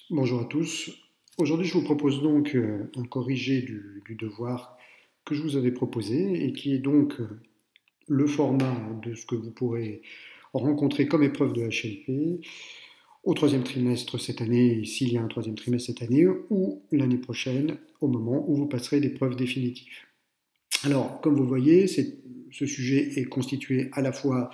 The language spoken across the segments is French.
Bonjour à tous. Aujourd'hui, je vous propose donc un corrigé du devoir que je vous avais proposé et qui est donc le format de ce que vous pourrez rencontrer comme épreuve de HLP au troisième trimestre cette année, s'il y a un troisième trimestre cette année, ou l'année prochaine, au moment où vous passerez l'épreuve définitive. Alors, comme vous le voyez, ce sujet est constitué à la fois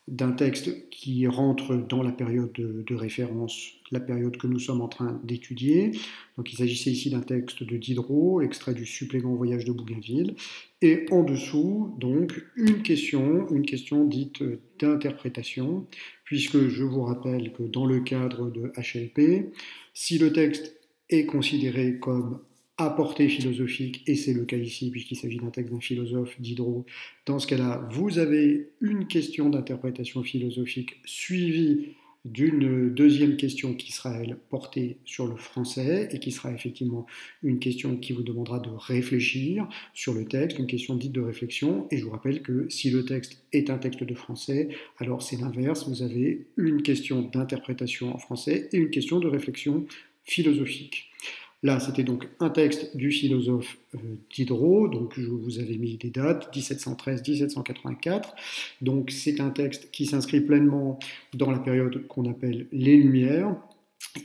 d'un texte qui rentre dans la période de référence, la période que nous sommes en train d'étudier. Donc il s'agissait ici d'un texte de Diderot, extrait du supplément Voyage de Bougainville, et en dessous, donc, une question dite d'interprétation, puisque je vous rappelle que dans le cadre de HLP, si le texte est considéré comme à portée philosophique, et c'est le cas ici puisqu'il s'agit d'un texte d'un philosophe, Diderot. Dans ce cas-là, vous avez une question d'interprétation philosophique suivie d'une deuxième question qui sera, elle, portée sur le français et qui sera effectivement une question qui vous demandera de réfléchir sur le texte, une question dite de réflexion. Et je vous rappelle que si le texte est un texte de français, alors c'est l'inverse, vous avez une question d'interprétation en français et une question de réflexion philosophique. Là, c'était donc un texte du philosophe Diderot, donc je vous avais mis des dates, 1713-1784. Donc c'est un texte qui s'inscrit pleinement dans la période qu'on appelle les Lumières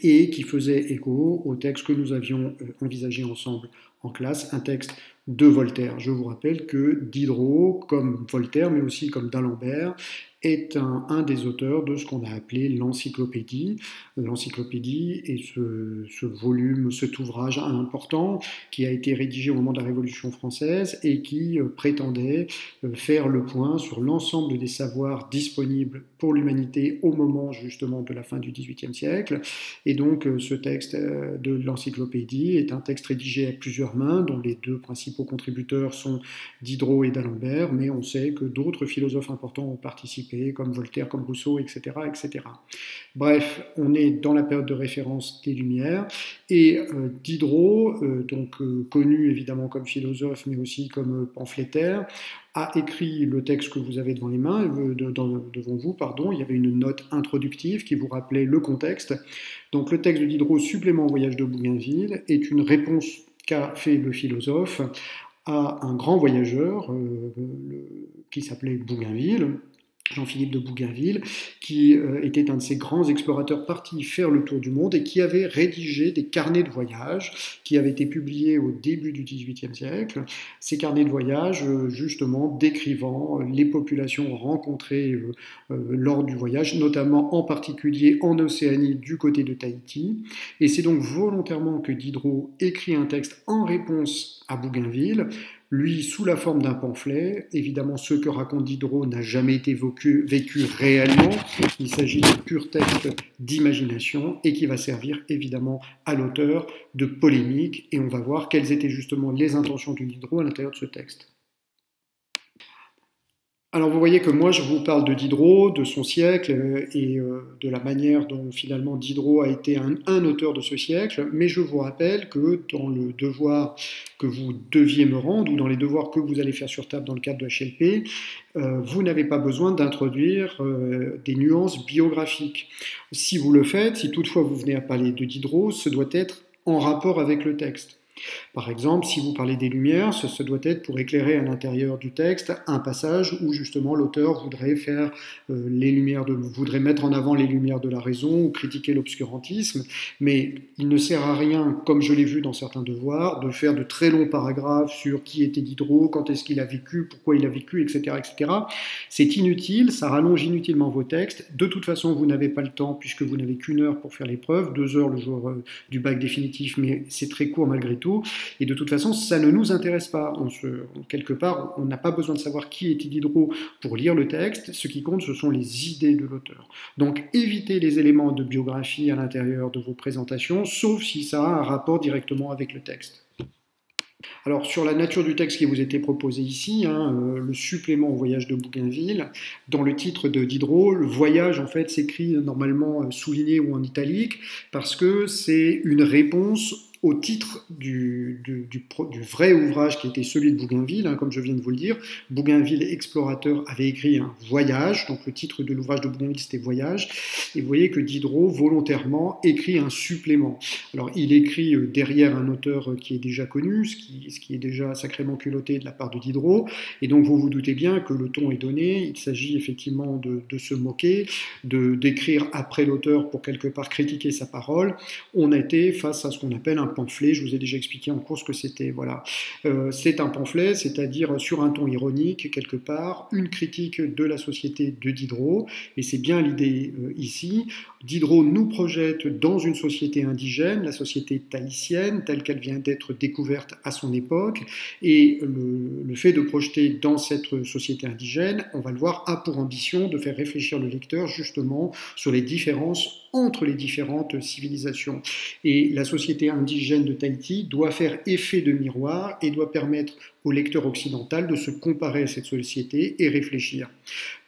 et qui faisait écho au texte que nous avions envisagé ensemble en classe, un texte de Voltaire. Je vous rappelle que Diderot, comme Voltaire, mais aussi comme d'Alembert, est un des auteurs de ce qu'on a appelé l'encyclopédie. L'encyclopédie est ce volume, cet ouvrage important qui a été rédigé au moment de la Révolution française et qui prétendait faire le point sur l'ensemble des savoirs disponibles pour l'humanité au moment justement de la fin du XVIIIe siècle. Et donc ce texte de l'encyclopédie est un texte rédigé à plusieurs mains, dont les deux principaux contributeurs sont Diderot et d'Alembert, mais on sait que d'autres philosophes importants ont participé, comme Voltaire, comme Rousseau, etc., etc. Bref, on est dans la période de référence des Lumières, et Diderot, connu évidemment comme philosophe, mais aussi comme pamphlétaire, a écrit le texte que vous avez devant les mains, devant vous, pardon. Il y avait une note introductive qui vous rappelait le contexte. Donc le texte de Diderot, Supplément au voyage de Bougainville, est une réponse qu'a fait le philosophe à un grand voyageur qui s'appelait Bougainville, Jean-Philippe de Bougainville, qui était un de ces grands explorateurs partis faire le tour du monde et qui avait rédigé des carnets de voyage qui avaient été publiés au début du XVIIIe siècle. Ces carnets de voyage, justement, décrivant les populations rencontrées lors du voyage, notamment en particulier en Océanie du côté de Tahiti. Et c'est donc volontairement que Diderot écrit un texte en réponse à Bougainville, lui sous la forme d'un pamphlet. Évidemment, ce que raconte Diderot n'a jamais été vécu réellement. Il s'agit de pur texte d'imagination et qui va servir évidemment à l'auteur de polémique. Et on va voir quelles étaient justement les intentions de Diderot à l'intérieur de ce texte. Alors vous voyez que moi je vous parle de Diderot, de son siècle et de la manière dont finalement Diderot a été un auteur de ce siècle, mais je vous rappelle que dans le devoir que vous deviez me rendre ou dans les devoirs que vous allez faire sur table dans le cadre de HLP, vous n'avez pas besoin d'introduire des nuances biographiques. Si vous le faites, si toutefois vous venez à parler de Diderot, ce doit être en rapport avec le texte. Par exemple, si vous parlez des Lumières, ce doit être pour éclairer à l'intérieur du texte un passage où justement l'auteur voudrait faire voudrait mettre en avant les lumières de la raison ou critiquer l'obscurantisme, mais il ne sert à rien, comme je l'ai vu dans certains devoirs, de faire de très longs paragraphes sur qui était Diderot, quand est-ce qu'il a vécu, pourquoi il a vécu, etc., etc. C'est inutile, ça rallonge inutilement vos textes. De toute façon, vous n'avez pas le temps puisque vous n'avez qu'une heure pour faire l'épreuve, 2 heures le jour du bac définitif, mais c'est très court malgré tout. Et de toute façon, ça ne nous intéresse pas. Quelque part, on n'a pas besoin de savoir qui était Diderot pour lire le texte. Ce qui compte, ce sont les idées de l'auteur. Donc, évitez les éléments de biographie à l'intérieur de vos présentations, sauf si ça a un rapport directement avec le texte. Alors, sur la nature du texte qui vous était proposé ici, le supplément au voyage de Bougainville, dans le titre de Diderot, le voyage, en fait, s'écrit normalement souligné ou en italique, parce que c'est une réponse au titre du vrai ouvrage qui était celui de Bougainville, comme je viens de vous le dire. Bougainville, explorateur, avait écrit un voyage, donc le titre de l'ouvrage de Bougainville c'était Voyage, et vous voyez que Diderot, volontairement, écrit un supplément. Alors il écrit derrière un auteur qui est déjà connu, ce qui est déjà sacrément culotté de la part de Diderot, et donc vous vous doutez bien que le ton est donné, il s'agit effectivement de se moquer, d'écrire après l'auteur pour quelque part critiquer sa parole. On a été face à ce qu'on appelle un pamphlet, je vous ai déjà expliqué en cours ce que c'était. Voilà. C'est un pamphlet, c'est-à-dire sur un ton ironique, quelque part, une critique de la société de Diderot, et c'est bien l'idée ici. Diderot nous projette dans une société indigène, la société tahitienne, telle qu'elle vient d'être découverte à son époque, et le fait de projeter dans cette société indigène, on va le voir, a pour ambition de faire réfléchir le lecteur justement sur les différences entre les différentes civilisations. Et la société indigène de Tahiti doit faire effet de miroir et doit permettre au lecteur occidental de se comparer à cette société et réfléchir.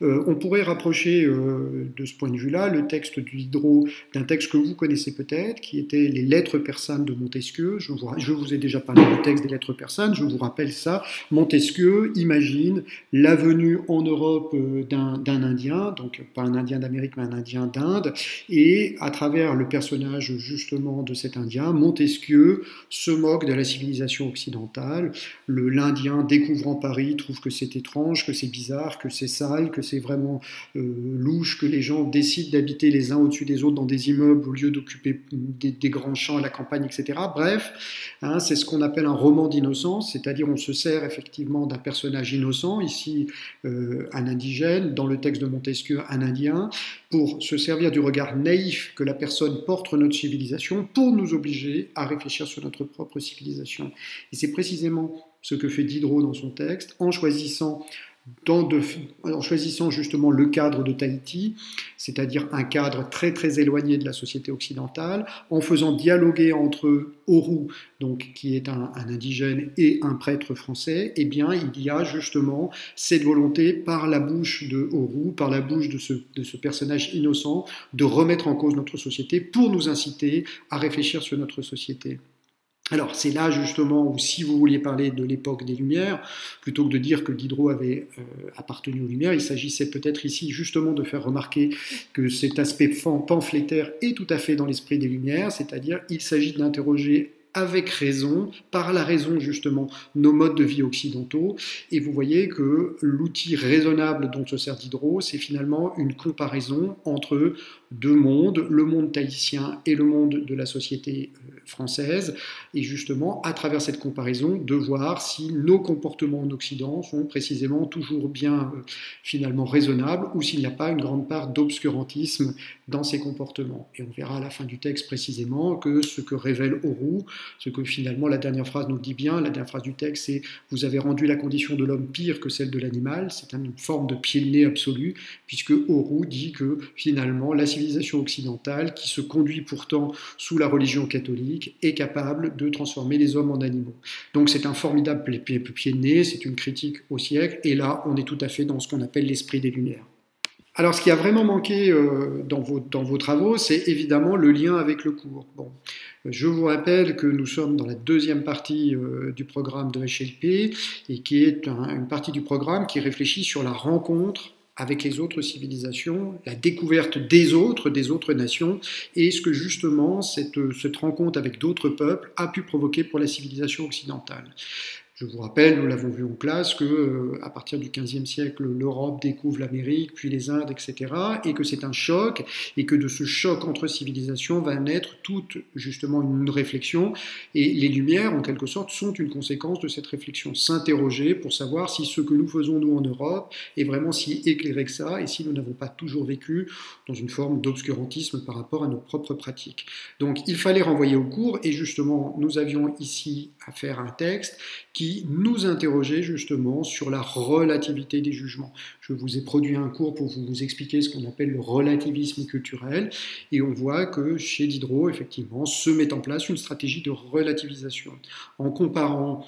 On pourrait rapprocher de ce point de vue-là le texte de Diderot d'un texte que vous connaissez peut-être, qui était les Lettres persanes de Montesquieu. Je vous ai déjà parlé du texte des Lettres persanes, je vous rappelle ça. Montesquieu imagine la venue en Europe d'un Indien, donc pas un Indien d'Amérique mais un Indien d'Inde, et à travers le personnage justement de cet Indien, Montesquieu se moque de la civilisation occidentale. L'Indien découvrant Paris trouve que c'est étrange, que c'est bizarre, que c'est sale, que c'est vraiment louche, que les gens décident d'habiter les uns au-dessus des autres dans des immeubles au lieu d'occuper des grands champs à la campagne, etc. Bref, c'est ce qu'on appelle un roman d'innocence, c'est-à-dire on se sert effectivement d'un personnage innocent, ici un indigène, dans le texte de Montesquieu un Indien, pour se servir du regard naïf que la personne porte sur notre civilisation pour nous obliger à réfléchir sur notre propre civilisation. Et c'est précisément ce que fait Diderot dans son texte, en choisissant justement le cadre de Tahiti, c'est-à-dire un cadre très très éloigné de la société occidentale, en faisant dialoguer entre eux Auroux, donc qui est un indigène, et un prêtre français, eh bien il y a justement cette volonté par la bouche de Auroux, par la bouche de ce personnage innocent, de remettre en cause notre société pour nous inciter à réfléchir sur notre société. Alors c'est là justement où si vous vouliez parler de l'époque des Lumières, plutôt que de dire que Diderot avait appartenu aux Lumières, il s'agissait peut-être ici justement de faire remarquer que cet aspect pamphlétaire est tout à fait dans l'esprit des Lumières, c'est-à-dire il s'agit d'interroger avec raison, par la raison justement, nos modes de vie occidentaux. Et vous voyez que l'outil raisonnable dont se sert Diderot, c'est finalement une comparaison entre deux mondes, le monde tahitien et le monde de la société française, et justement, à travers cette comparaison, de voir si nos comportements en Occident sont précisément toujours bien finalement raisonnables, ou s'il n'y a pas une grande part d'obscurantisme dans ces comportements. Et on verra à la fin du texte précisément que ce que révèle Auroux, ce que finalement la dernière phrase nous dit bien, la dernière phrase du texte, c'est « Vous avez rendu la condition de l'homme pire que celle de l'animal », c'est une forme de pied de nez absolu, puisque Auroux dit que finalement la civilisation occidentale, qui se conduit pourtant sous la religion catholique, est capable de transformer les hommes en animaux. Donc c'est un formidable pied de nez, c'est une critique au siècle, et là on est tout à fait dans ce qu'on appelle l'esprit des Lumières. Alors, ce qui a vraiment manqué dans vos travaux, c'est évidemment le lien avec le cours. Bon, je vous rappelle que nous sommes dans la deuxième partie du programme de HLP, et qui est une partie du programme qui réfléchit sur la rencontre avec les autres civilisations, la découverte des autres nations, et ce que justement cette rencontre avec d'autres peuples a pu provoquer pour la civilisation occidentale. Je vous rappelle, nous l'avons vu en classe, qu'à partir du XVe siècle, l'Europe découvre l'Amérique, puis les Indes, etc., et que c'est un choc, et que de ce choc entre civilisations va naître toute justement une réflexion, et les Lumières, en quelque sorte, sont une conséquence de cette réflexion. S'interroger pour savoir si ce que nous faisons, nous, en Europe, est vraiment si éclairé que ça, et si nous n'avons pas toujours vécu dans une forme d'obscurantisme par rapport à nos propres pratiques. Donc, il fallait renvoyer au cours, et justement, nous avions ici à faire un texte qui nous interrogeait justement sur la relativité des jugements. Je vous ai produit un cours pour vous expliquer ce qu'on appelle le relativisme culturel, et on voit que chez Diderot, effectivement, se met en place une stratégie de relativisation, en comparant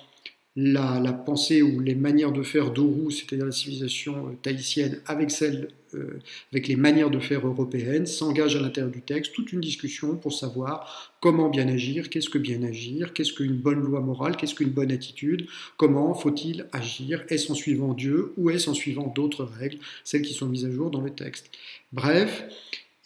la pensée ou les manières de faire d'Oru, c'est-à-dire la civilisation tahitienne, avec les manières de faire européennes, s'engage à l'intérieur du texte toute une discussion pour savoir comment bien agir, qu'est-ce qu'une bonne loi morale, qu'est-ce qu'une bonne attitude, comment faut-il agir, est-ce en suivant Dieu ou est-ce en suivant d'autres règles, celles qui sont mises à jour dans le texte. Bref,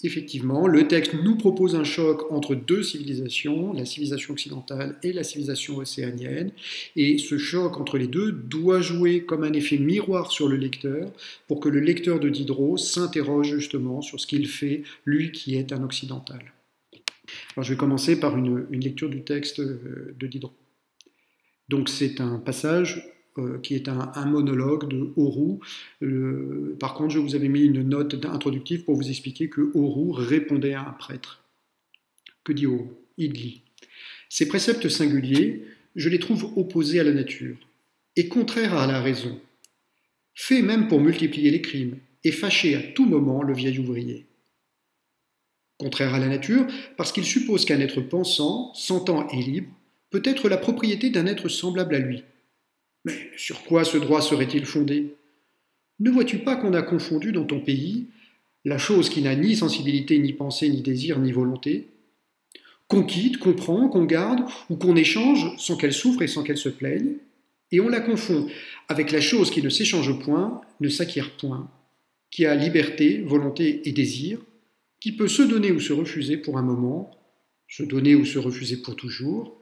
effectivement, le texte nous propose un choc entre deux civilisations, la civilisation occidentale et la civilisation océanienne, et ce choc entre les deux doit jouer comme un effet miroir sur le lecteur pour que le lecteur de Diderot s'interroge justement sur ce qu'il fait, lui qui est un occidental. Alors je vais commencer par une lecture du texte de Diderot. Donc c'est un passage qui est un monologue de Oru. Par contre, je vous avais mis une note introductive pour vous expliquer que Oru répondait à un prêtre. Que dit Oru? Il dit « Ces préceptes singuliers, je les trouve opposés à la nature et contraires à la raison, faits même pour multiplier les crimes et fâcher à tout moment le vieil ouvrier. Contraire à la nature, parce qu'il suppose qu'un être pensant, sentant et libre peut être la propriété d'un être semblable à lui. Mais sur quoi ce droit serait-il fondé? Ne vois-tu pas qu'on a confondu dans ton pays la chose qui n'a ni sensibilité, ni pensée, ni désir, ni volonté, qu'on quitte, qu'on prend, qu'on garde, ou qu'on échange sans qu'elle souffre et sans qu'elle se plaigne, et on la confond avec la chose qui ne s'échange point, ne s'acquiert point, qui a liberté, volonté et désir, qui peut se donner ou se refuser pour un moment, se donner ou se refuser pour toujours,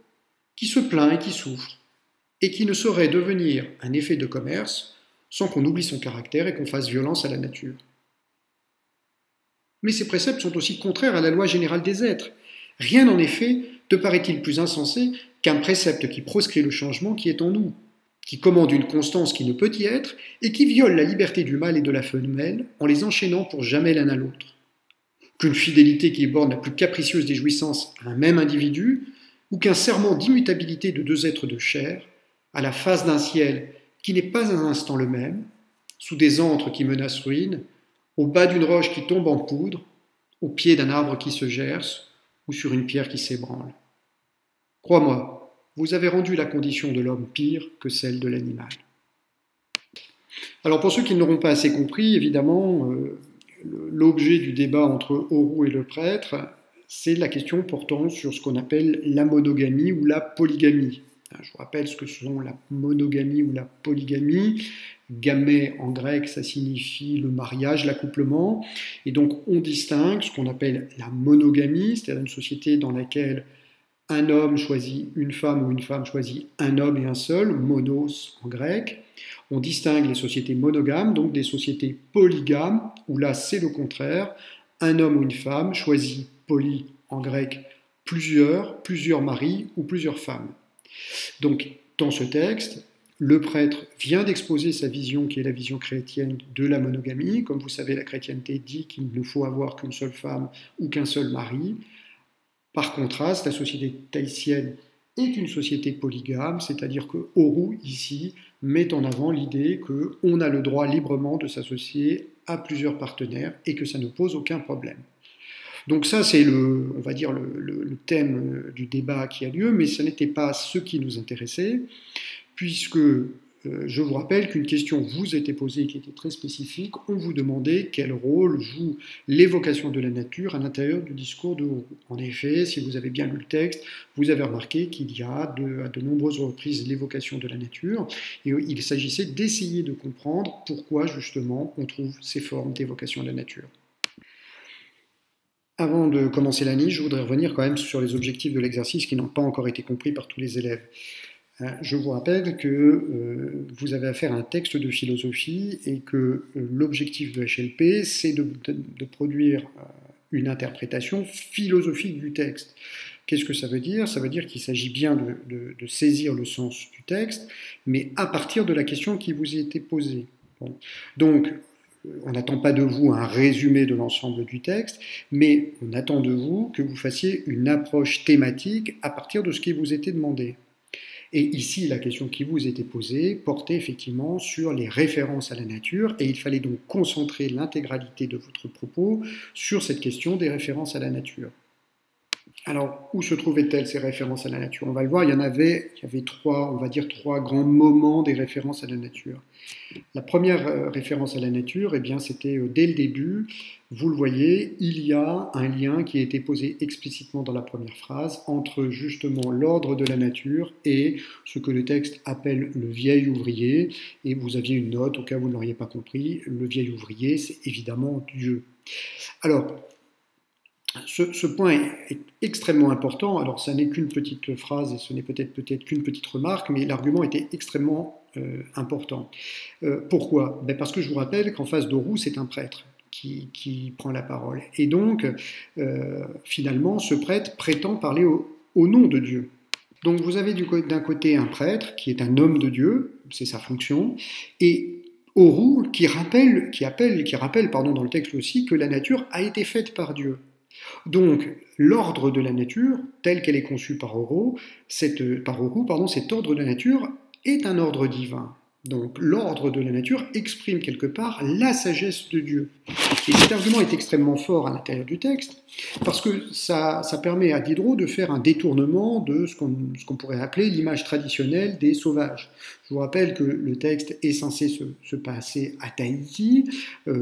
qui se plaint et qui souffre, et qui ne saurait devenir un effet de commerce sans qu'on oublie son caractère et qu'on fasse violence à la nature. Mais ces préceptes sont aussi contraires à la loi générale des êtres. Rien en effet te paraît-il plus insensé qu'un précepte qui proscrit le changement qui est en nous, qui commande une constance qui ne peut y être et qui viole la liberté du mâle et de la femelle en les enchaînant pour jamais l'un à l'autre. Qu'une fidélité qui borne la plus capricieuse des jouissances à un même individu, ou qu'un serment d'immutabilité de deux êtres de chair, à la face d'un ciel qui n'est pas un instant le même, sous des antres qui menacent ruine, au bas d'une roche qui tombe en poudre, au pied d'un arbre qui se gerce, ou sur une pierre qui s'ébranle. Crois-moi, vous avez rendu la condition de l'homme pire que celle de l'animal. Alors pour ceux qui ne l'auront pas assez compris, évidemment, l'objet du débat entre Oru et le prêtre, c'est la question portant sur ce qu'on appelle la monogamie ou la polygamie. Je vous rappelle ce que sont la monogamie ou la polygamie. Gamé en grec, ça signifie le mariage, l'accouplement. Et donc on distingue ce qu'on appelle la monogamie, c'est-à-dire une société dans laquelle un homme choisit une femme ou une femme choisit un homme et un seul, monos en grec. On distingue les sociétés monogames, donc des sociétés polygames, où là c'est le contraire. Un homme ou une femme choisit poly en grec plusieurs maris ou plusieurs femmes. Donc dans ce texte, le prêtre vient d'exposer sa vision qui est la vision chrétienne de la monogamie. Comme vous savez, la chrétienté dit qu'il ne faut avoir qu'une seule femme ou qu'un seul mari. Par contraste, la société tahitienne est une société polygame, c'est-à-dire que Oru, ici, met en avant l'idée qu'on a le droit librement de s'associer à plusieurs partenaires et que ça ne pose aucun problème. Donc ça, c'est on va dire le thème du débat qui a lieu, mais ce n'était pas ce qui nous intéressait, puisque je vous rappelle qu'une question vous était posée qui était très spécifique. On vous demandait quel rôle joue l'évocation de la nature à l'intérieur du discours de Oru. En effet, si vous avez bien lu le texte, vous avez remarqué qu'il y a à de nombreuses reprises l'évocation de la nature, et il s'agissait d'essayer de comprendre pourquoi justement on trouve ces formes d'évocation de la nature. Avant de commencer la niche, je voudrais revenir quand même sur les objectifs de l'exercice qui n'ont pas encore été compris par tous les élèves. Je vous rappelle que vous avez affaire à un texte de philosophie et que l'objectif de HLP, c'est de produire une interprétation philosophique du texte. Qu'est-ce que ça veut dire? Ça veut dire qu'il s'agit bien de saisir le sens du texte, mais à partir de la question qui vous a été posée. Bon. Donc, on n'attend pas de vous un résumé de l'ensemble du texte, mais on attend de vous que vous fassiez une approche thématique à partir de ce qui vous était demandé. Et ici, la question qui vous était posée portait effectivement sur les références à la nature, et il fallait donc concentrer l'intégralité de votre propos sur cette question des références à la nature. Alors, où se trouvaient-elles ces références à la nature? On va le voir, il y avait trois, on va dire trois grands moments des références à la nature. La première référence à la nature, eh bien, c'était dès le début. Vous le voyez, il y a un lien qui a été posé explicitement dans la première phrase entre justement l'ordre de la nature et ce que le texte appelle le vieil ouvrier. Et vous aviez une note, au cas où vous ne l'auriez pas compris, le vieil ouvrier, c'est évidemment Dieu. Alors, ce point est extrêmement important. Alors, ça n'est qu'une petite phrase et ce n'est peut-être qu'une petite remarque, mais l'argument était extrêmement important. Pourquoi? Parce que je vous rappelle qu'en face d'Auroux, c'est un prêtre qui prend la parole. Et donc, finalement, ce prêtre prétend parler au nom de Dieu. Donc, vous avez d'un côté un prêtre qui est un homme de Dieu, c'est sa fonction, et Auroux qui rappelle dans le texte aussi que la nature a été faite par Dieu. Donc, l'ordre de la nature, tel qu'elle est conçue par Auroux, cet ordre de la nature est un ordre divin. Donc, l'ordre de la nature exprime quelque part la sagesse de Dieu. Et cet argument est extrêmement fort à l'intérieur du texte, parce que ça permet à Diderot de faire un détournement de ce qu'on pourrait appeler l'image traditionnelle des sauvages. Je vous rappelle que le texte est censé se passer à Tahiti,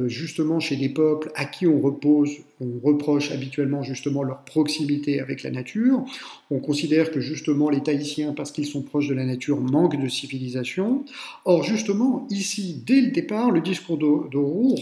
justement chez des peuples à qui on reproche habituellement justement leur proximité avec la nature. On considère que justement les Tahitiens, parce qu'ils sont proches de la nature, manquent de civilisation. Or justement, ici, dès le départ, le discours d'Auroux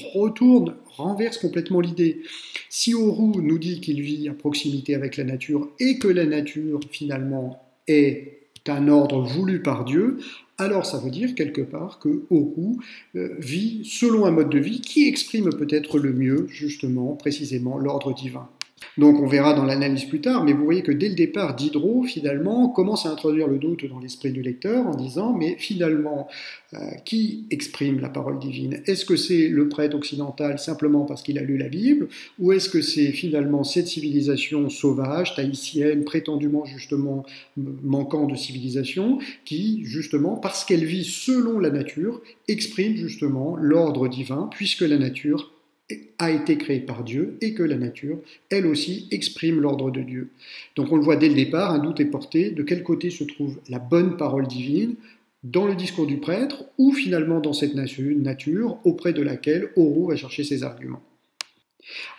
renverse complètement l'idée. Si Auroux nous dit qu'il vit à proximité avec la nature et que la nature finalement est un ordre voulu par Dieu, alors ça veut dire quelque part que Auroux vit selon un mode de vie qui exprime peut-être le mieux, justement, précisément, l'ordre divin. Donc on verra dans l'analyse plus tard, mais vous voyez que dès le départ, Diderot, finalement, commence à introduire le doute dans l'esprit du lecteur en disant, mais finalement, qui exprime la parole divine? Est-ce que c'est le prêtre occidental simplement parce qu'il a lu la Bible, ou est-ce que c'est finalement cette civilisation sauvage, tahitienne, prétendument justement manquant de civilisation, qui, justement, parce qu'elle vit selon la nature, exprime justement l'ordre divin, puisque la nature a été créée par Dieu et que la nature, elle aussi, exprime l'ordre de Dieu. Donc on le voit dès le départ, un doute est porté, de quel côté se trouve la bonne parole divine, dans le discours du prêtre, ou finalement dans cette nature auprès de laquelle Auroux va chercher ses arguments.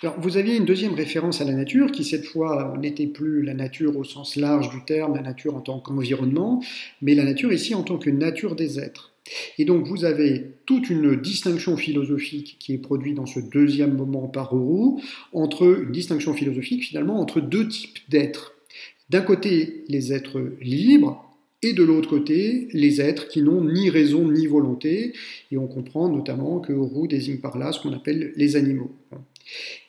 Alors, vous aviez une deuxième référence à la nature qui, cette fois, n'était plus la nature au sens large du terme, la nature en tant qu'environnement, mais la nature ici en tant que nature des êtres. Et donc, vous avez toute une distinction philosophique qui est produite dans ce deuxième moment par Auroux, une distinction philosophique finalement entre deux types d'êtres. D'un côté, les êtres libres, et de l'autre côté, les êtres qui n'ont ni raison ni volonté, et on comprend notamment que Auroux désigne par là ce qu'on appelle les animaux.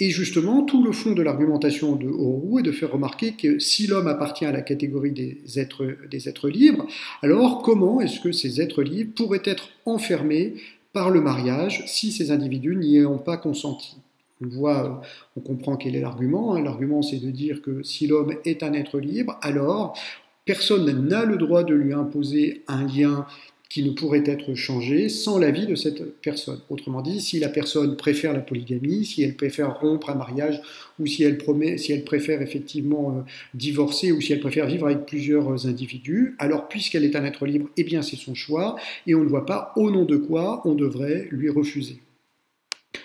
Et justement, tout le fond de l'argumentation de Auroux est de faire remarquer que si l'homme appartient à la catégorie des êtres libres, alors comment est-ce que ces êtres libres pourraient être enfermés par le mariage si ces individus n'y ont pas consenti? On comprend quel est l'argument. L'argument, c'est de dire que si l'homme est un être libre, alors personne n'a le droit de lui imposer un lien qui ne pourrait être changé sans l'avis de cette personne. Autrement dit, si la personne préfère la polygamie, si elle préfère rompre un mariage, ou si elle préfère effectivement divorcer, ou si elle préfère vivre avec plusieurs individus, alors puisqu'elle est un être libre, eh bien c'est son choix, et on ne voit pas au nom de quoi on devrait lui refuser.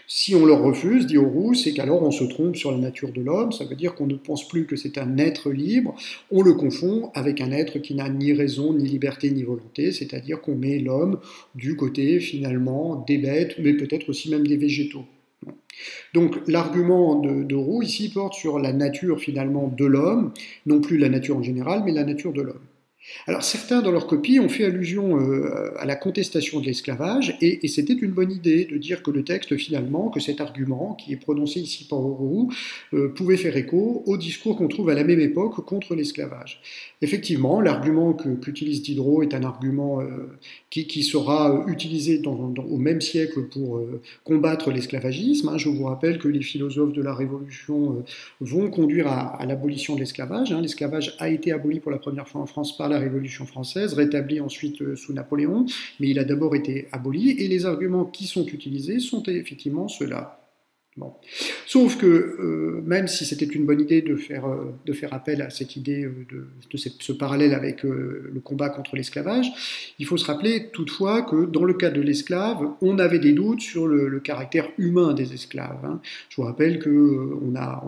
Si on leur refuse, dit Auroux, c'est qu'alors on se trompe sur la nature de l'homme, ça veut dire qu'on ne pense plus que c'est un être libre, on le confond avec un être qui n'a ni raison, ni liberté, ni volonté, c'est-à-dire qu'on met l'homme du côté finalement des bêtes, mais peut-être aussi même des végétaux. Donc l'argument d'Auroux ici porte sur la nature finalement de l'homme, non plus la nature en général, mais la nature de l'homme. Alors certains dans leur copie ont fait allusion à la contestation de l'esclavage et c'était une bonne idée de dire que le texte finalement, que cet argument qui est prononcé ici par Auroux pouvait faire écho au discours qu'on trouve à la même époque contre l'esclavage. Effectivement, l'argument qu'utilise Diderot est un argument qui sera utilisé au même siècle pour combattre l'esclavagisme. Je vous rappelle que les philosophes de la Révolution vont conduire à l'abolition de l'esclavage. L'esclavage a été aboli pour la première fois en France par la Révolution française, rétabli ensuite sous Napoléon, mais il a d'abord été aboli, et les arguments qui sont utilisés sont effectivement ceux-là. Bon. Sauf que même si c'était une bonne idée de faire appel à cette idée ce parallèle avec le combat contre l'esclavage, il faut se rappeler toutefois que dans le cas de l'esclave, on avait des doutes sur le caractère humain des esclaves. Hein. Je vous rappelle que on a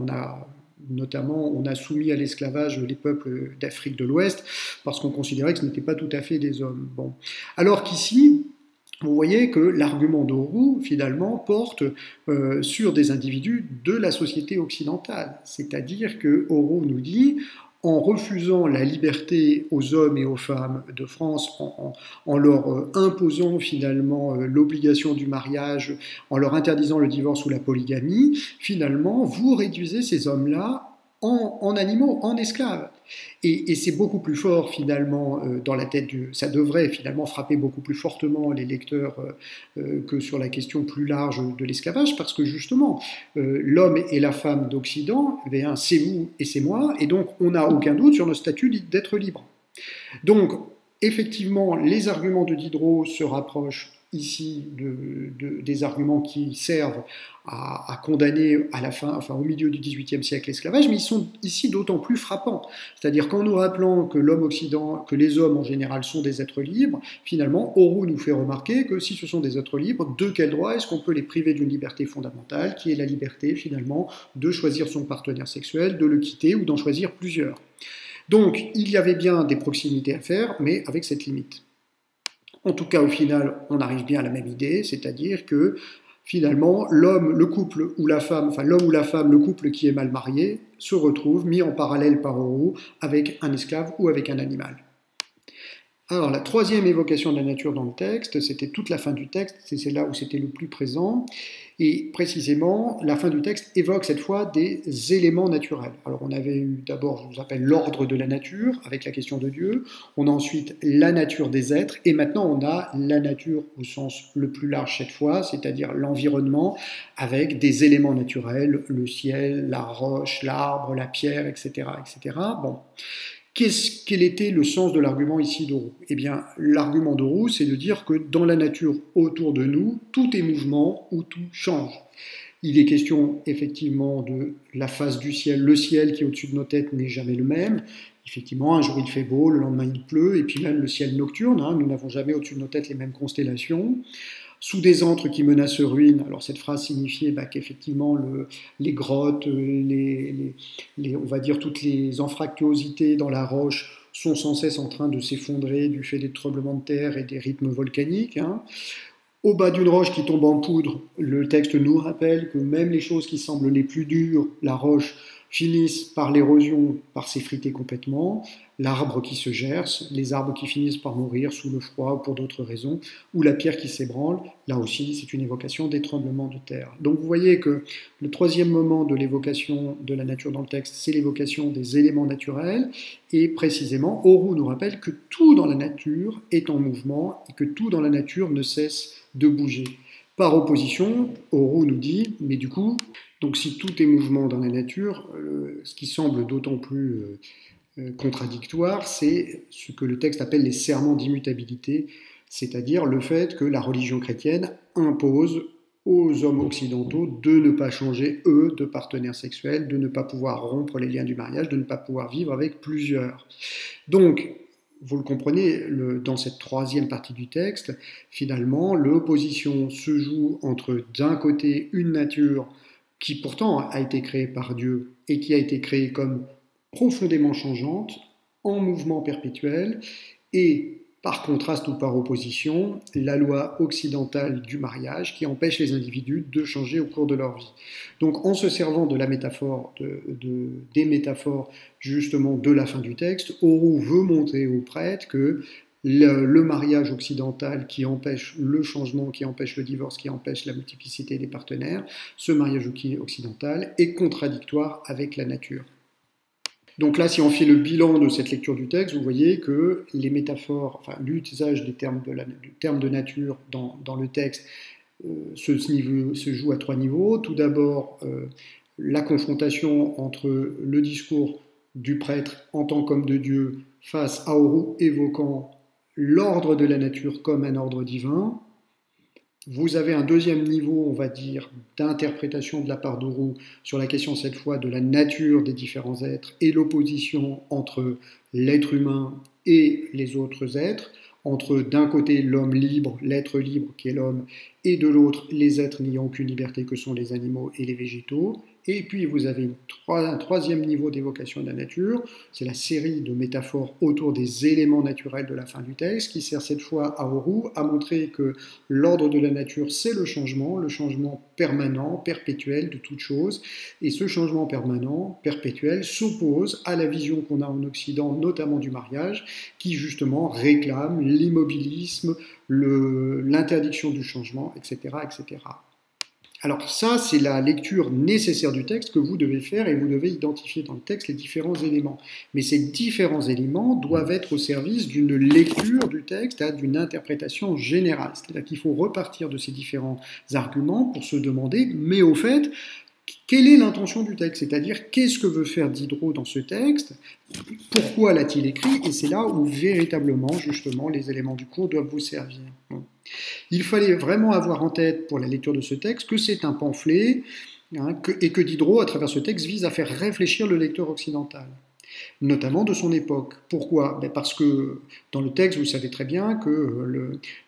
soumis à l'esclavage les peuples d'Afrique de l'Ouest parce qu'on considérait que ce n'étaient pas tout à fait des hommes. Bon. Alors qu'ici, vous voyez que l'argument d'Auroux, finalement, porte sur des individus de la société occidentale. C'est-à-dire que Auroux nous dit, en refusant la liberté aux hommes et aux femmes de France, en leur imposant finalement l'obligation du mariage, en leur interdisant le divorce ou la polygamie, finalement, vous réduisez ces hommes-là en animaux, en esclaves. Et c'est beaucoup plus fort finalement dans la tête ça devrait finalement frapper beaucoup plus fortement les lecteurs que sur la question plus large de l'esclavage, parce que justement l'homme et la femme d'Occident, eh bien, c'est vous et c'est moi, et donc on n'a aucun doute sur notre statut d'être libre. Donc effectivement, les arguments de Diderot se rapprochent ici des arguments qui servent à condamner à la fin, enfin au milieu du XVIIIe siècle l'esclavage, mais ils sont ici d'autant plus frappants. C'est-à-dire qu'en nous rappelant que que les hommes en général sont des êtres libres, finalement, Auroux nous fait remarquer que si ce sont des êtres libres, de quel droit est-ce qu'on peut les priver d'une liberté fondamentale, qui est la liberté finalement de choisir son partenaire sexuel, de le quitter ou d'en choisir plusieurs. Donc il y avait bien des proximités à faire, mais avec cette limite. En tout cas, au final, on arrive bien à la même idée, c'est-à-dire que finalement, l'homme, le couple ou la femme, enfin l'homme ou la femme, le couple qui est mal marié, se retrouve mis en parallèle par Auroux avec un esclave ou avec un animal. Alors, la troisième évocation de la nature dans le texte, c'était toute la fin du texte, c'est là où c'était le plus présent, et précisément, la fin du texte évoque cette fois des éléments naturels. Alors, on avait eu d'abord, je vous appelle, l'ordre de la nature, avec la question de Dieu, on a ensuite la nature des êtres, et maintenant on a la nature au sens le plus large cette fois, c'est-à-dire l'environnement, avec des éléments naturels, le ciel, la roche, l'arbre, la pierre, etc., etc. Bon. Quel était le sens de l'argument ici d'Auroux? Eh bien, l'argument d'Auroux, c'est de dire que dans la nature autour de nous, tout est mouvement ou tout change. Il est question effectivement de la face du ciel. Le ciel qui est au-dessus de nos têtes n'est jamais le même. Effectivement, un jour il fait beau, le lendemain il pleut, et puis même le ciel nocturne, hein, nous n'avons jamais au-dessus de nos têtes les mêmes constellations. Sous des antres qui menacent ruine, alors cette phrase signifiait qu'effectivement les grottes, on va dire toutes les anfractuosités dans la roche sont sans cesse en train de s'effondrer du fait des tremblements de terre et des rythmes volcaniques. Hein. Au bas d'une roche qui tombe en poudre, le texte nous rappelle que même les choses qui semblent les plus dures, la roche, finissent par l'érosion, par s'effriter complètement, l'arbre qui se gerce, les arbres qui finissent par mourir sous le froid ou pour d'autres raisons, ou la pierre qui s'ébranle, là aussi c'est une évocation des tremblements de terre. Donc vous voyez que le troisième moment de l'évocation de la nature dans le texte, c'est l'évocation des éléments naturels, et précisément Auroux nous rappelle que tout dans la nature est en mouvement, et que tout dans la nature ne cesse de bouger. Par opposition, Auroux nous dit, mais du coup, donc si tout est mouvement dans la nature, ce qui semble d'autant plus contradictoire, c'est ce que le texte appelle les serments d'immutabilité, c'est-à-dire le fait que la religion chrétienne impose aux hommes occidentaux de ne pas changer, eux, de partenaires sexuels, de ne pas pouvoir rompre les liens du mariage, de ne pas pouvoir vivre avec plusieurs. Donc, vous le comprenez, dans cette troisième partie du texte, finalement, l'opposition se joue entre, d'un côté, une nature qui pourtant a été créée par Dieu et qui a été créée comme profondément changeante, en mouvement perpétuel, et par contraste ou par opposition, la loi occidentale du mariage qui empêche les individus de changer au cours de leur vie. Donc en se servant de la métaphore, des métaphores justement de la fin du texte, Auroux veut montrer aux prêtres que le mariage occidental qui empêche le changement, qui empêche le divorce, qui empêche la multiplicité des partenaires, ce mariage occidental est contradictoire avec la nature. Donc là, si on fait le bilan de cette lecture du texte, vous voyez que les métaphores, enfin l'usage du terme de nature dans le texte se joue à trois niveaux. Tout d'abord, la confrontation entre le discours du prêtre en tant qu'homme de Dieu face à Auroux évoquant l'ordre de la nature comme un ordre divin. Vous avez un deuxième niveau, on va dire, d'interprétation de la part d'Oru sur la question cette fois de la nature des différents êtres et l'opposition entre l'être humain et les autres êtres, entre d'un côté l'homme libre, l'être libre qui est l'homme, et de l'autre les êtres n'ayant aucune liberté que sont les animaux et les végétaux. Et puis vous avez un troisième niveau d'évocation de la nature, c'est la série de métaphores autour des éléments naturels de la fin du texte, qui sert cette fois à Oru à montrer que l'ordre de la nature, c'est le changement permanent, perpétuel de toute chose, et ce changement permanent, perpétuel, s'oppose à la vision qu'on a en Occident, notamment du mariage, qui justement réclame l'immobilisme, l'interdiction du changement, etc., etc. Alors ça, c'est la lecture nécessaire du texte que vous devez faire et vous devez identifier dans le texte les différents éléments. Mais ces différents éléments doivent être au service d'une lecture du texte, d'une interprétation générale. C'est-à-dire qu'il faut repartir de ces différents arguments pour se demander, mais au fait, quelle est l'intention du texte? C'est-à-dire, qu'est-ce que veut faire Diderot dans ce texte? Pourquoi l'a-t-il écrit? Et c'est là où véritablement, justement, les éléments du cours doivent vous servir. Bon. Il fallait vraiment avoir en tête pour la lecture de ce texte que c'est un pamphlet et que Diderot, à travers ce texte, vise à faire réfléchir le lecteur occidental, notamment de son époque. Pourquoi? Parce que dans le texte, vous savez très bien que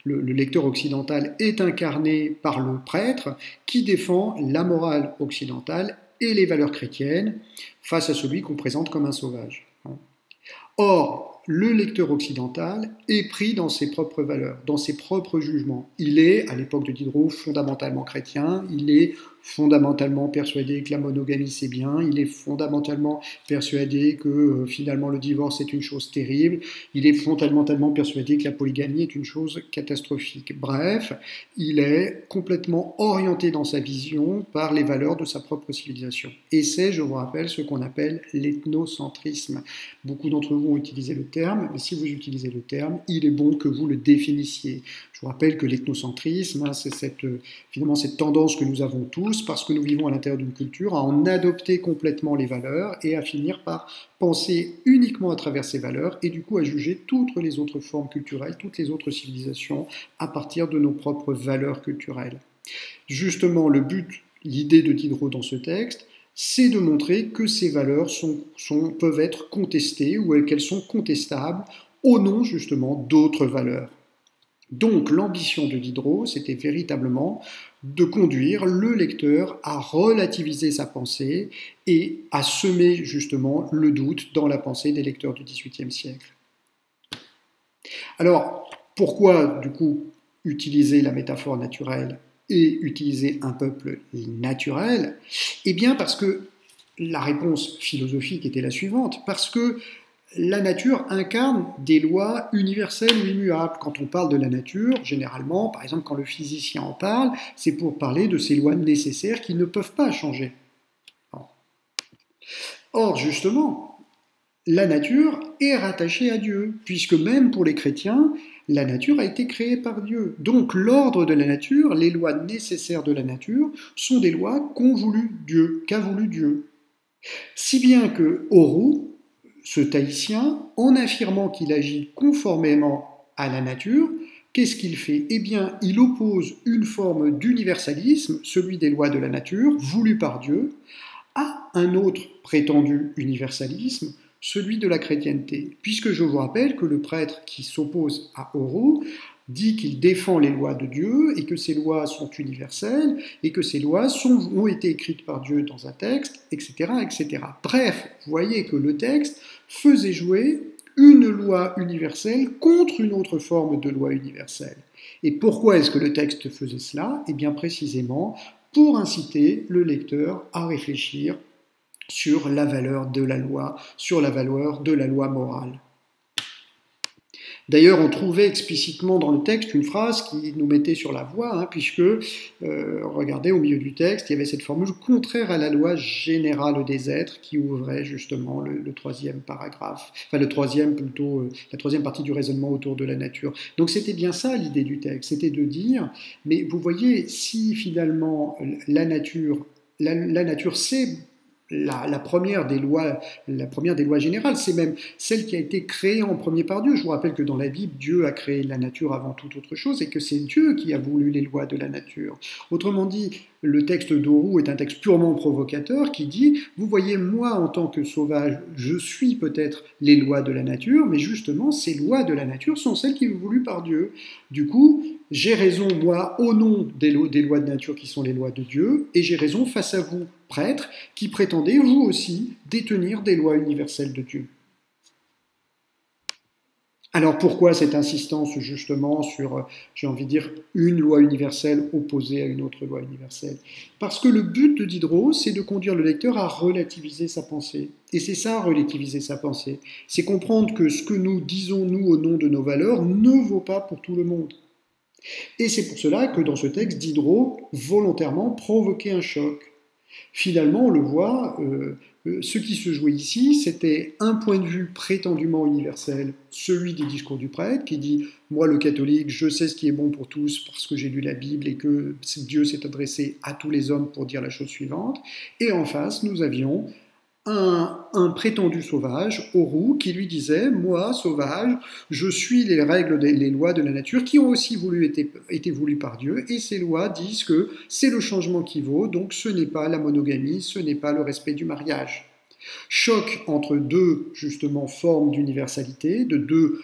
le lecteur occidental est incarné par le prêtre qui défend la morale occidentale et les valeurs chrétiennes face à celui qu'on présente comme un sauvage. Or, le lecteur occidental est pris dans ses propres valeurs, dans ses propres jugements. Il est, à l'époque de Diderot, fondamentalement chrétien, il est fondamentalement persuadé que la monogamie c'est bien, il est fondamentalement persuadé que finalement le divorce est une chose terrible, il est fondamentalement persuadé que la polygamie est une chose catastrophique. Bref, il est complètement orienté dans sa vision par les valeurs de sa propre civilisation. Et c'est, je vous rappelle, ce qu'on appelle l'ethnocentrisme. Beaucoup d'entre vous ont utilisé le terme, mais si vous utilisez le terme, il est bon que vous le définissiez. Je vous rappelle que l'ethnocentrisme, c'est finalement cette tendance que nous avons tous, parce que nous vivons à l'intérieur d'une culture, à en adopter complètement les valeurs et à finir par penser uniquement à travers ces valeurs et du coup à juger toutes les autres formes culturelles, toutes les autres civilisations à partir de nos propres valeurs culturelles. Justement, le but, l'idée de Diderot dans ce texte, c'est de montrer que ces valeurs peuvent être contestées ou qu'elles sont contestables au nom justement d'autres valeurs. Donc l'ambition de Diderot, c'était véritablement de conduire le lecteur à relativiser sa pensée et à semer justement le doute dans la pensée des lecteurs du XVIIIe siècle. Alors, pourquoi du coup utiliser la métaphore naturelle et utiliser un peuple naturel? Eh bien parce que la réponse philosophique était la suivante, parce que la nature incarne des lois universelles ou immuables. Quand on parle de la nature, généralement, par exemple quand le physicien en parle, c'est pour parler de ces lois nécessaires qui ne peuvent pas changer. Or, justement, la nature est rattachée à Dieu, puisque même pour les chrétiens, la nature a été créée par Dieu. Donc l'ordre de la nature, les lois nécessaires de la nature, sont des lois qu'a voulu Dieu. Si bien que Oru, ce Tahitien, en affirmant qu'il agit conformément à la nature, qu'est-ce qu'il fait? Eh bien, il oppose une forme d'universalisme, celui des lois de la nature, voulu par Dieu, à un autre prétendu universalisme, celui de la chrétienté. Puisque je vous rappelle que le prêtre qui s'oppose à Oru dit qu'il défend les lois de Dieu et que ces lois sont universelles et que ces lois ont été écrites par Dieu dans un texte, etc., etc. Bref, vous voyez que le texte faisait jouer une loi universelle contre une autre forme de loi universelle. Et pourquoi est-ce que le texte faisait cela? Eh bien précisément pour inciter le lecteur à réfléchir sur la valeur de la loi, sur la valeur de la loi morale. D'ailleurs, on trouvait explicitement dans le texte une phrase qui nous mettait sur la voie, puisque, regardez, au milieu du texte, il y avait cette formule « contraire à la loi générale des êtres » qui ouvrait justement le troisième paragraphe, enfin le troisième plutôt, la troisième partie du raisonnement autour de la nature. Donc c'était bien ça l'idée du texte, c'était de dire, mais vous voyez, si finalement la nature c'est la première des lois générales, c'est même celle qui a été créée en premier par Dieu. Je vous rappelle que dans la Bible, Dieu a créé la nature avant toute autre chose et que c'est Dieu qui a voulu les lois de la nature. Autrement dit, le texte d'Auroux est un texte purement provocateur qui dit « Vous voyez, moi, en tant que sauvage, je suis peut-être les lois de la nature, mais justement, ces lois de la nature sont celles qui sont voulues par Dieu. Du coup, j'ai raison, moi, au nom des lois de nature qui sont les lois de Dieu, et j'ai raison face à vous, prêtres, qui prétendez, vous aussi, détenir des lois universelles de Dieu. » Alors pourquoi cette insistance justement sur, j'ai envie de dire, une loi universelle opposée à une autre loi universelle? Parce que le but de Diderot, c'est de conduire le lecteur à relativiser sa pensée. Et c'est ça, relativiser sa pensée. C'est comprendre que ce que nous disons, nous, au nom de nos valeurs, ne vaut pas pour tout le monde. Et c'est pour cela que dans ce texte, Diderot volontairement provoquait un choc. Finalement, on le voit, ce qui se jouait ici, c'était un point de vue prétendument universel, celui des discours du prêtre, qui dit « Moi, le catholique, je sais ce qui est bon pour tous parce que j'ai lu la Bible et que Dieu s'est adressé à tous les hommes pour dire la chose suivante. » Et en face, nous avions un prétendu sauvage, Auroux, qui lui disait « Moi, sauvage, je suis les règles, les lois de la nature qui ont aussi été voulues par Dieu, et ces lois disent que c'est le changement qui vaut, donc ce n'est pas la monogamie, ce n'est pas le respect du mariage. » Choc entre deux, justement, formes d'universalité, de deux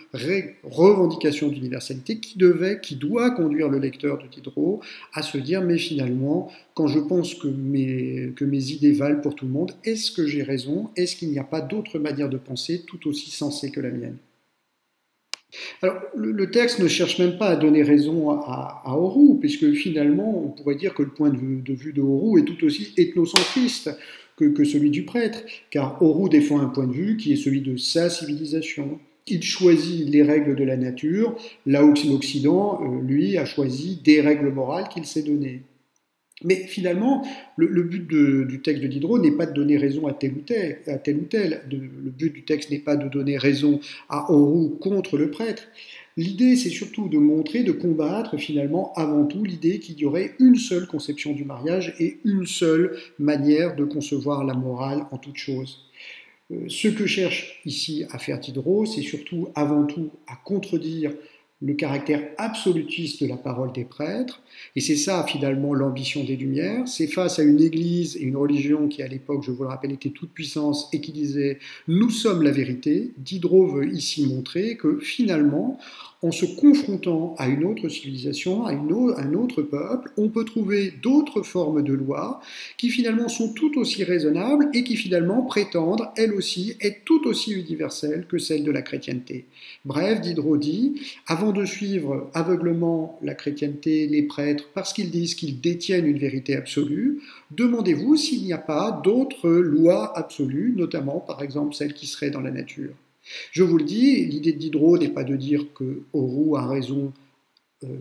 revendications d'universalité qui doit conduire le lecteur de Diderot à se dire, mais finalement, quand je pense que mes idées valent pour tout le monde, est-ce que j'ai raison? Est-ce qu'il n'y a pas d'autre manière de penser tout aussi sensée que la mienne? Alors, le texte ne cherche même pas à donner raison à Auroux, puisque finalement, on pourrait dire que le point de vue de Auroux est tout aussi ethnocentriste que celui du prêtre, car Auroux défend un point de vue qui est celui de sa civilisation. Il choisit les règles de la nature, là où l'Occident, lui, a choisi des règles morales qu'il s'est données. Mais finalement, le but du texte de Diderot n'est pas de donner raison à tel ou tel. Le but du texte n'est pas de donner raison à Auroux contre le prêtre. L'idée, c'est surtout de montrer, de combattre finalement avant tout l'idée qu'il y aurait une seule conception du mariage et une seule manière de concevoir la morale en toute chose. Ce que cherche ici à faire Diderot, c'est surtout avant tout à contredire le caractère absolutiste de la parole des prêtres, et c'est ça finalement l'ambition des Lumières, c'est face à une église et une religion qui à l'époque, je vous le rappelle, était toute puissance et qui disait « nous sommes la vérité », Diderot veut ici montrer que finalement, en se confrontant à une autre civilisation, à un autre peuple, on peut trouver d'autres formes de lois qui finalement sont tout aussi raisonnables et qui finalement prétendent, elles aussi, être tout aussi universelles que celles de la chrétienté. Bref, Diderot dit, avant de suivre aveuglement la chrétienté, les prêtres, parce qu'ils disent qu'ils détiennent une vérité absolue, demandez-vous s'il n'y a pas d'autres lois absolues, notamment par exemple celles qui seraient dans la nature. Je vous le dis, l'idée de Diderot n'est pas de dire que Auroux a raison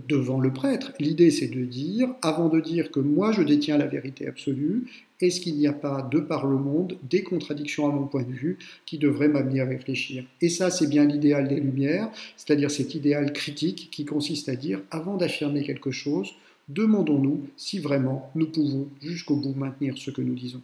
devant le prêtre. L'idée, c'est de dire, avant de dire que moi je détiens la vérité absolue, est-ce qu'il n'y a pas, de par le monde, des contradictions à mon point de vue qui devraient m'amener à réfléchir? Et ça, c'est bien l'idéal des Lumières, c'est-à-dire cet idéal critique qui consiste à dire, avant d'affirmer quelque chose, demandons-nous si vraiment nous pouvons jusqu'au bout maintenir ce que nous disons.